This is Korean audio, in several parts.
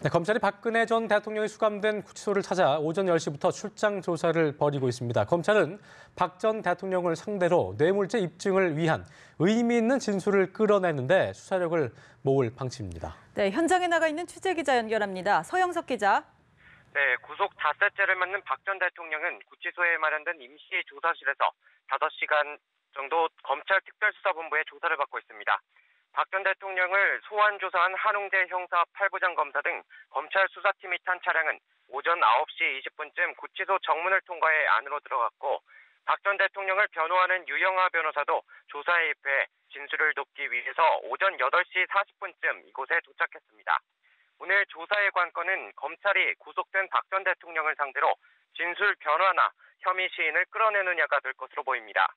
네, 검찰이 박근혜 전 대통령이 수감된 구치소를 찾아 오전 10시부터 출장 조사를 벌이고 있습니다. 검찰은 박 전 대통령을 상대로 뇌물죄 입증을 위한 의미 있는 진술을 끌어내는데 수사력을 모을 방침입니다. 네, 현장에 나가 있는 취재 기자 연결합니다. 서영석 기자. 네, 구속 닷새째를 맞는 박 전 대통령은 구치소에 마련된 임시 조사실에서 5시간 정도 검찰 특별수사본부의 조사를 받고 있습니다. 박 전 대통령을 소환 조사한 한웅재 형사 8부장 검사 등 검찰 수사팀이 탄 차량은 오전 9시 20분쯤 구치소 정문을 통과해 안으로 들어갔고, 박 전 대통령을 변호하는 유영하 변호사도 조사에 입회 진술을 돕기 위해서 오전 8시 40분쯤 이곳에 도착했습니다. 오늘 조사의 관건은 검찰이 구속된 박 전 대통령을 상대로 진술 변화나 혐의 시인을 끌어내느냐가 될 것으로 보입니다.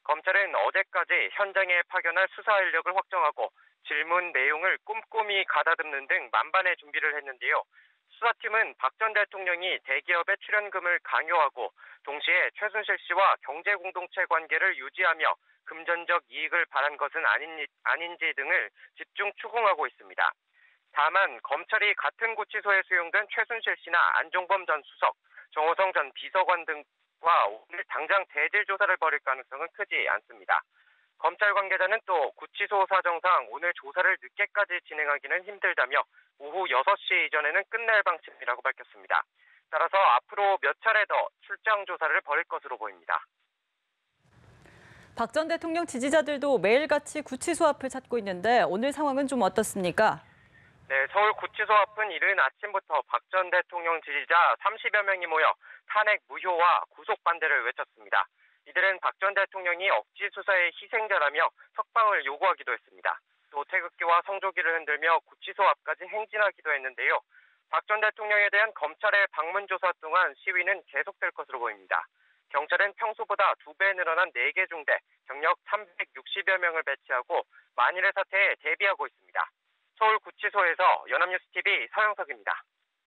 검찰은 어제까지 현장에 파견할 수사 인력을 확정하고 질문 내용을 꼼꼼히 가다듬는 등 만반의 준비를 했는데요. 수사팀은 박 전 대통령이 대기업의 출연금을 강요하고 동시에 최순실 씨와 경제공동체 관계를 유지하며 금전적 이익을 바란 것은 아닌지 등을 집중 추궁하고 있습니다. 다만 검찰이 같은 구치소에 수용된 최순실 씨나 안종범 전 수석, 정호성 전 비서관 등과 오늘 당장 대질 조사를 벌일 가능성은 크지 않습니다. 검찰 관계자는 또 구치소 사정상 오늘 조사를 늦게까지 진행하기는 힘들다며 오후 6시 이전에는 끝낼 방침이라고 밝혔습니다. 따라서 앞으로 몇 차례 더 출장 조사를 벌일 것으로 보입니다. 박 전 대통령 지지자들도 매일같이 구치소 앞을 찾고 있는데 오늘 상황은 좀 어떻습니까? 네, 서울 구치소 앞은 이른 아침부터 박 전 대통령 지지자 30여 명이 모여 탄핵 무효와 구속 반대를 외쳤습니다. 이들은 박 전 대통령이 억지 수사의 희생자라며 석방을 요구하기도 했습니다. 또 태극기와 성조기를 흔들며 구치소 앞까지 행진하기도 했는데요. 박 전 대통령에 대한 검찰의 방문 조사 동안 시위는 계속될 것으로 보입니다. 경찰은 평소보다 2배 늘어난 4개 중대, 경력 360여 명을 배치하고 만일의 사태에 대비하고 있습니다. 서울 구치소에서 연합뉴스TV 서영석입니다.